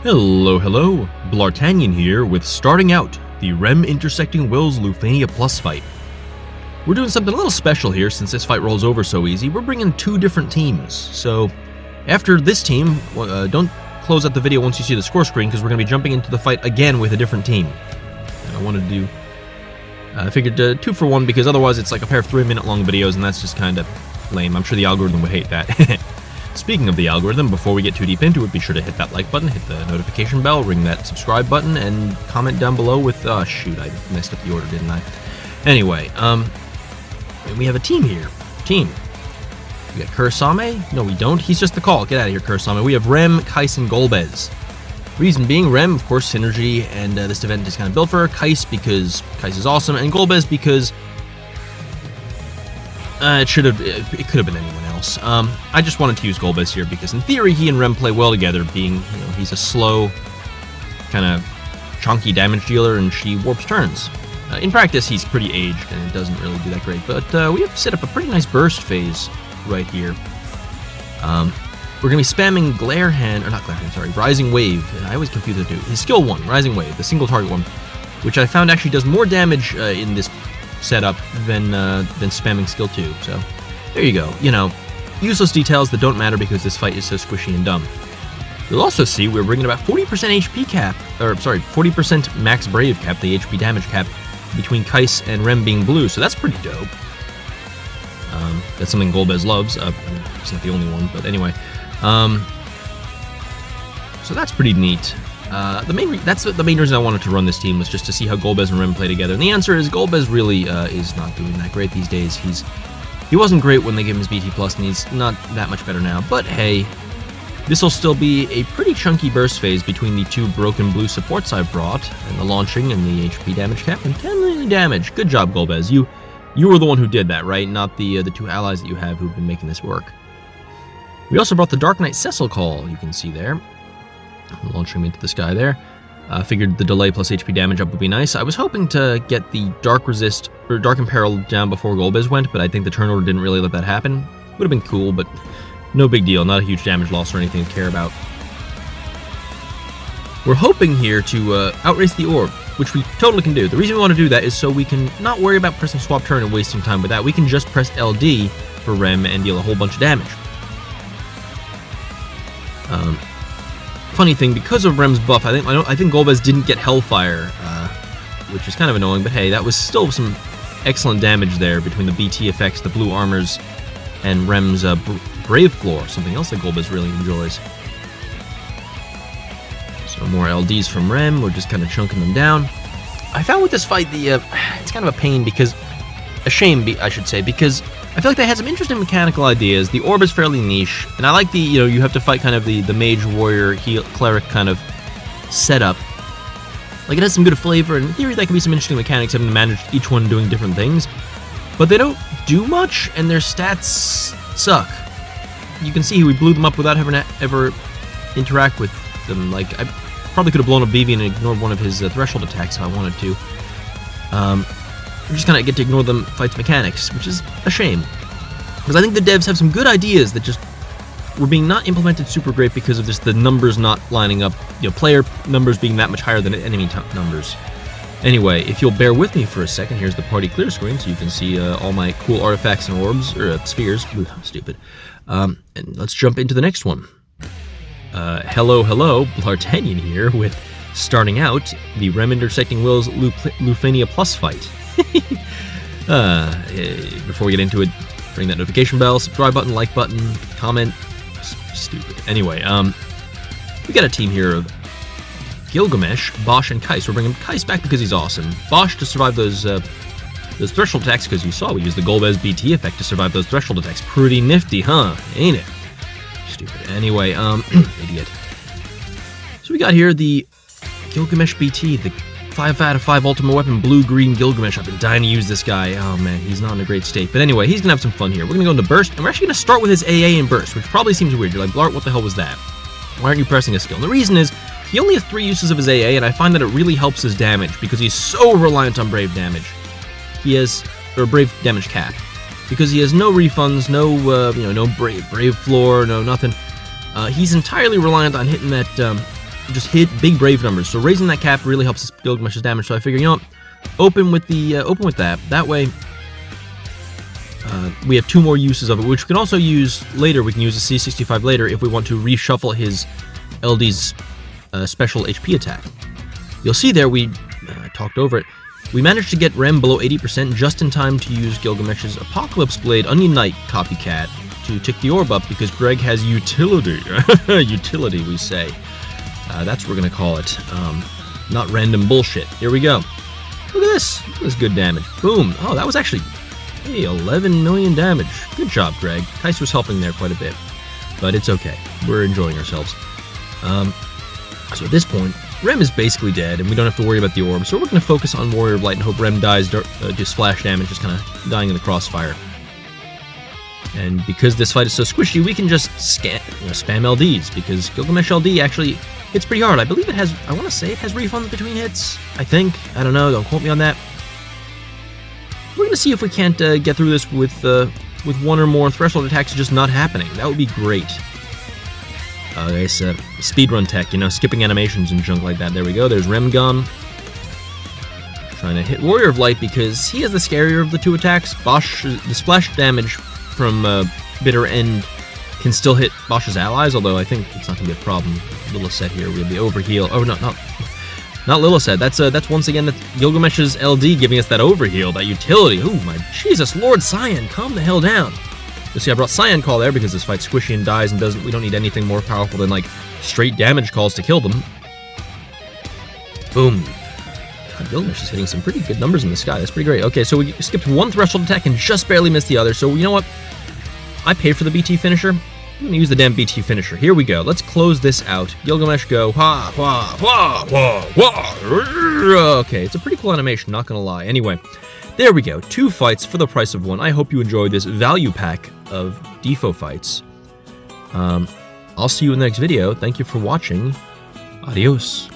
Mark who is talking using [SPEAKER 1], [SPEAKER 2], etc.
[SPEAKER 1] Hello, Bl'Artagnan here with starting out the Rem intersecting Wills Lufenia Plus fight. We're doing something a little special here since this fight rolls over so easy. We're bringing two different teams. So after this team, don't close out the video once you see the score screen because we're going to be jumping into the fight again with a different team. And I wanted to do, I figured 2 for 1 because otherwise it's like a pair of 3-minute long videos and that's just kind of lame. I'm sure the algorithm would hate that. Speaking of the algorithm, before we get too deep into it, be sure to hit that like button, hit the notification bell, ring that subscribe button, and comment down below with, shoot, I messed up the order, didn't I? Anyway, we have a team here. We got Kurasame? No, we don't. He's just the call. Get out of here, Kurasame. We have Rem, Kais, and Golbez. Reason being, Rem, of course, synergy, and this event is kind of built for her. Kais, because Kais is awesome, and Golbez, because it could have been anyone else. I just wanted to use Golbez here because in theory he and Rem play well together, being, he's a slow, kind of chunky damage dealer and she warps turns. In practice he's pretty aged and it doesn't really do that great, but we have set up a pretty nice burst phase right here. We're going to be spamming Rising Wave, and I always confuse the two. His skill 1, Rising Wave, the single target one, which I found actually does more damage in this setup than spamming skill 2, so there you go. Useless details that don't matter because this fight is so squishy and dumb. You'll also see we're bringing about 40% HP cap, 40% max brave cap, the HP damage cap, between Kais and Rem being blue, so that's pretty dope. That's something Golbez loves. He's not the only one, but anyway. So that's pretty neat. That's the main reason I wanted to run this team, was just to see how Golbez and Rem play together. And the answer is Golbez really is not doing that great these days. He wasn't great when they gave him his BT+, and he's not that much better now. But hey, this will still be a pretty chunky burst phase between the 2 broken blue supports I brought, and the launching and the HP damage cap, and 10 million damage. Good job, Golbez. You were the one who did that, right? Not the 2 allies that you have who've been making this work. We also brought the Dark Knight Cecil Call, you can see there. Launching into the sky there. Figured the delay plus HP damage up would be nice. I was hoping to get the Dark Resist, or Dark Imperil down before Golbez went, but I think the turn order didn't really let that happen. Would have been cool, but no big deal. Not a huge damage loss or anything to care about. We're hoping here to outrace the orb, which we totally can do. The reason we want to do that is so we can not worry about pressing swap turn and wasting time with that. We can just press LD for Rem and deal a whole bunch of damage. Funny thing, because of Rem's buff, I think Golbez didn't get Hellfire, which is kind of annoying, but hey, that was still some excellent damage there between the BT effects, the blue armors, and Rem's Brave Floor, something else that Golbez really enjoys. So more LDs from Rem, we're just kind of chunking them down. I found with this fight, it's kind of a pain because, a shame, I should say, because I feel like they had some interesting mechanical ideas. The orb is fairly niche, and I like the, you have to fight kind of the mage, warrior, heal, cleric kind of setup. Like, it has some good flavor, and in theory that can be some interesting mechanics, having to manage each one doing different things. But they don't do much, and their stats suck. You can see we blew them up without having to ever interact with them. Like, I probably could have blown up BV and ignored one of his threshold attacks if I wanted to. We just kind of get to ignore them fight's mechanics, which is a shame. Because I think the devs have some good ideas that just were being not implemented super great because of just the numbers not lining up, player numbers being that much higher than enemy numbers. Anyway, if you'll bear with me for a second, here's the party clear screen so you can see all my cool artifacts and orbs, or spheres. Ooh, stupid. And let's jump into the next one. Hello, Bl'Artagnan here with starting out the Rem intersecting Wills Lufenia Plus fight. Before we get into it, ring that notification bell, subscribe button, like button, comment. Stupid. Anyway, we got a team here of Gilgamesh, Bosch, and Kais. We're bringing Kais back because he's awesome. Bosch to survive those threshold attacks, because you saw we used the Golbez BT effect to survive those threshold attacks. Pretty nifty, huh? Ain't it? Stupid. Anyway, idiot. So we got here the Gilgamesh BT, the 5 out of 5 ultimate weapon, blue-green Gilgamesh. I've been dying to use this guy. Oh man, he's not in a great state. But anyway, he's gonna have some fun here. We're gonna go into Burst, and we're actually gonna start with his AA in Burst, which probably seems weird. You're like, Blart, what the hell was that? Why aren't you pressing a skill? And the reason is, he only has 3 uses of his AA, and I find that it really helps his damage, because he's so reliant on Brave damage. Or Brave damage cap. Because he has no refunds, no Brave floor, no nothing. He's entirely reliant on hitting that just hit big brave numbers. So raising that cap really helps Gilgamesh's damage. So I figure, you know what? Open with that. That way, we have 2 more uses of it, which we can also use later. We can use the C65 later if we want to reshuffle his LD's special HP attack. You'll see there we talked over it. We managed to get Rem below 80% just in time to use Gilgamesh's Apocalypse Blade Onion Knight copycat to tick the orb up because Greg has utility. Utility, we say. That's what we're going to call it. Not random bullshit. Here we go. Look at this. Look at this good damage. Boom. Oh, that was actually 11 million damage. Good job, Greg. Kais was helping there quite a bit. But it's okay. We're enjoying ourselves. So at this point, Rem is basically dead, and we don't have to worry about the orb. So we're going to focus on Warrior of Light and hope Rem dies, just splash damage, just kind of dying in the crossfire. And because this fight is so squishy, we can just spam LDs, because Gilgamesh LD actually hits pretty hard. I believe it has, I want to say it has refund between hits, I think. I don't know, don't quote me on that. We're going to see if we can't get through this with 1 or more threshold attacks just not happening. That would be great. Guys, speedrun tech, skipping animations and junk like that. There we go, there's Rem gone. Trying to hit Warrior of Light because he is the scarier of the 2 attacks. Bosch, the splash damage from Bitter End can still hit Bosch's allies, although I think it's not going to be a problem. Lilith here, we have the overheal. Oh, not Lilith. That's once again Gilgamesh's LD giving us that overheal, that utility. Oh my Jesus, Lord Cyan, calm the hell down. You see, I brought Cyan Call there because this fight's squishy and dies and we don't need anything more powerful than, like, straight damage calls to kill them. Boom. God, Gilgamesh is hitting some pretty good numbers in the sky. That's pretty great. Okay, so we skipped 1 threshold attack and just barely missed the other. So, you know what? I paid for the BT finisher. I'm going to use the damn BT finisher. Here we go. Let's close this out. Gilgamesh go. Ha, ha, ha, ha, ha. Okay, it's a pretty cool animation, not going to lie. Anyway. There we go, 2 fights for the price of 1. I hope you enjoyed this value pack of DFFOO fights. I'll see you in the next video. Thank you for watching. Adios.